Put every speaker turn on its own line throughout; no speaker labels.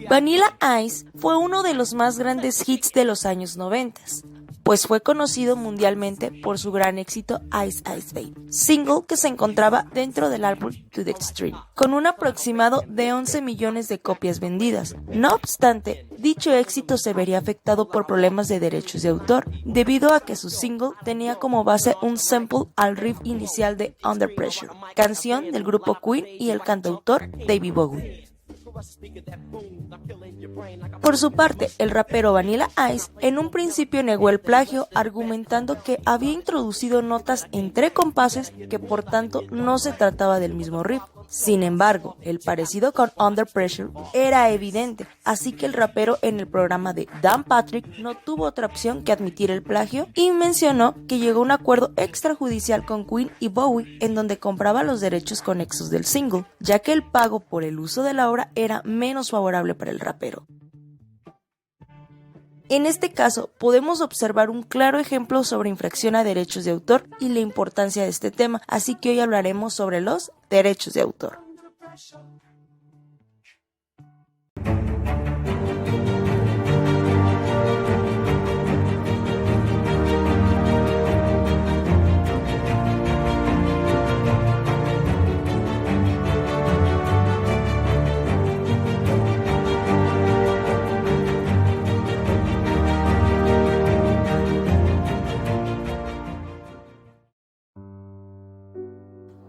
Vanilla Ice fue uno de los más grandes hits de los años 90, pues fue conocido mundialmente por su gran éxito Ice Ice Baby, single que se encontraba dentro del álbum To The Extreme, con un aproximado de 11 millones de copias vendidas. No obstante, dicho éxito se vería afectado por problemas de derechos de autor, debido a que su single tenía como base un sample al riff inicial de Under Pressure, canción del grupo Queen y el cantautor David Bowie. Por su parte, el rapero Vanilla Ice en un principio negó el plagio, argumentando que había introducido notas entre compases que por tanto no se trataba del mismo riff. Sin embargo, el parecido con Under Pressure era evidente, así que el rapero en el programa de Dan Patrick no tuvo otra opción que admitir el plagio y mencionó que llegó a un acuerdo extrajudicial con Queen y Bowie en donde compraba los derechos conexos del single, ya que el pago por el uso de la obra era menos favorable para el rapero. En este caso, podemos observar un claro ejemplo sobre infracción a derechos de autor y la importancia de este tema, así que hoy hablaremos sobre los derechos de autor.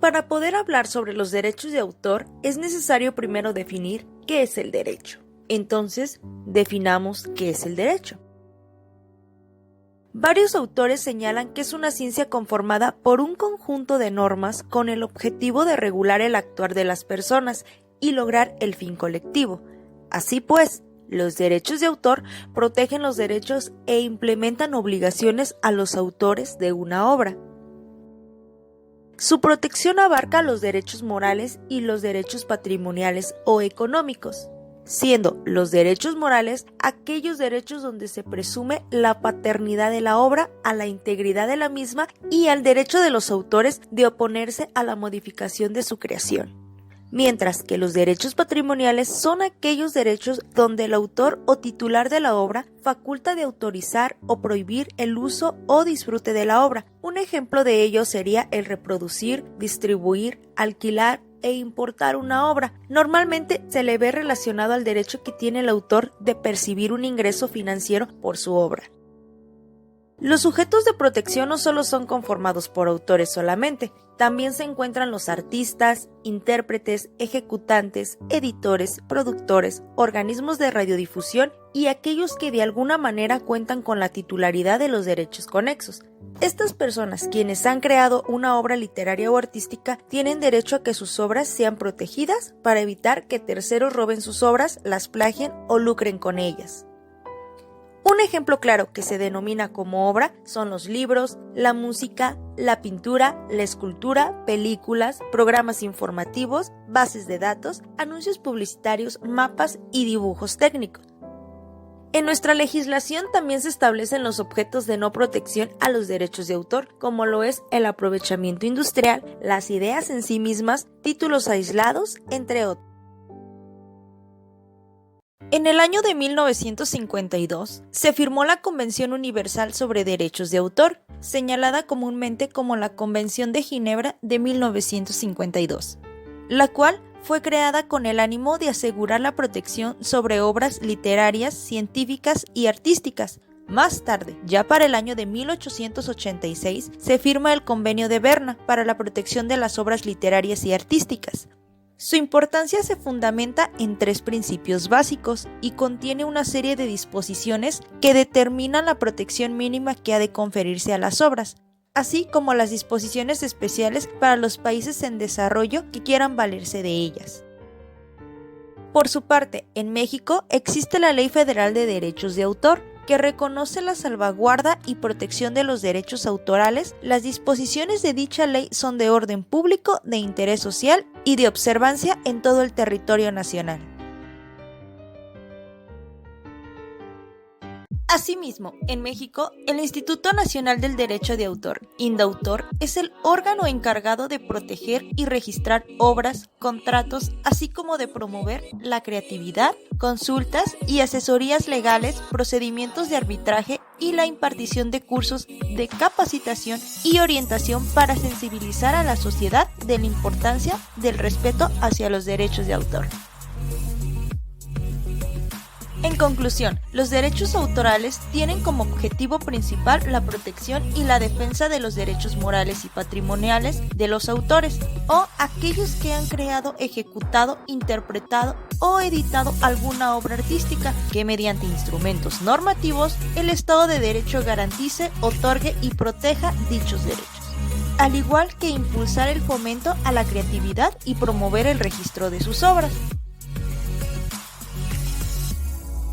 Para poder hablar sobre los derechos de autor, es necesario primero definir qué es el derecho. Entonces, definamos qué es el derecho. Varios autores señalan que es una ciencia conformada por un conjunto de normas con el objetivo de regular el actuar de las personas y lograr el fin colectivo. Así pues, los derechos de autor protegen los derechos e implementan obligaciones a los autores de una obra. Su protección abarca los derechos morales y los derechos patrimoniales o económicos, siendo los derechos morales aquellos derechos donde se presume la paternidad de la obra a la integridad de la misma y al derecho de los autores de oponerse a la modificación de su creación. Mientras que los derechos patrimoniales son aquellos derechos donde el autor o titular de la obra faculta de autorizar o prohibir el uso o disfrute de la obra. Un ejemplo de ello sería el reproducir, distribuir, alquilar e importar una obra. Normalmente se le ve relacionado al derecho que tiene el autor de percibir un ingreso financiero por su obra. Los sujetos de protección no solo son conformados por autores solamente, también se encuentran los artistas, intérpretes, ejecutantes, editores, productores, organismos de radiodifusión y aquellos que de alguna manera cuentan con la titularidad de los derechos conexos. Estas personas, quienes han creado una obra literaria o artística, tienen derecho a que sus obras sean protegidas para evitar que terceros roben sus obras, las plagien o lucren con ellas. Un ejemplo claro que se denomina como obra son los libros, la música, la pintura, la escultura, películas, programas informativos, bases de datos, anuncios publicitarios, mapas y dibujos técnicos. En nuestra legislación también se establecen los objetos de no protección a los derechos de autor, como lo es el aprovechamiento industrial, las ideas en sí mismas, títulos aislados, entre otros. En el año de 1952 se firmó la Convención Universal sobre Derechos de Autor, señalada comúnmente como la Convención de Ginebra de 1952, la cual fue creada con el ánimo de asegurar la protección sobre obras literarias, científicas y artísticas. Más tarde, ya para el año de 1886, se firma el Convenio de Berna para la protección de las obras literarias y artísticas. Su importancia se fundamenta en 3 principios básicos y contiene una serie de disposiciones que determinan la protección mínima que ha de conferirse a las obras, así como las disposiciones especiales para los países en desarrollo que quieran valerse de ellas. Por su parte, en México existe la Ley Federal de Derechos de Autor, que reconoce la salvaguarda y protección de los derechos autorales. Las disposiciones de dicha ley son de orden público, de interés social y de observancia en todo el territorio nacional. Asimismo, en México, el Instituto Nacional del Derecho de Autor, INDAUTOR, es el órgano encargado de proteger y registrar obras, contratos, así como de promover la creatividad, consultas y asesorías legales, procedimientos de arbitraje y la impartición de cursos de capacitación y orientación para sensibilizar a la sociedad de la importancia del respeto hacia los derechos de autor. En conclusión, los derechos autorales tienen como objetivo principal la protección y la defensa de los derechos morales y patrimoniales de los autores o aquellos que han creado, ejecutado, interpretado o editado alguna obra artística que mediante instrumentos normativos el Estado de Derecho garantice, otorgue y proteja dichos derechos, al igual que impulsar el fomento a la creatividad y promover el registro de sus obras.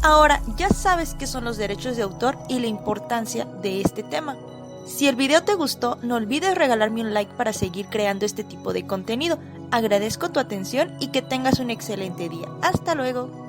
Ahora ya sabes qué son los derechos de autor y la importancia de este tema. Si el video te gustó, no olvides regalarme un like para seguir creando este tipo de contenido. Agradezco tu atención y que tengas un excelente día. Hasta luego.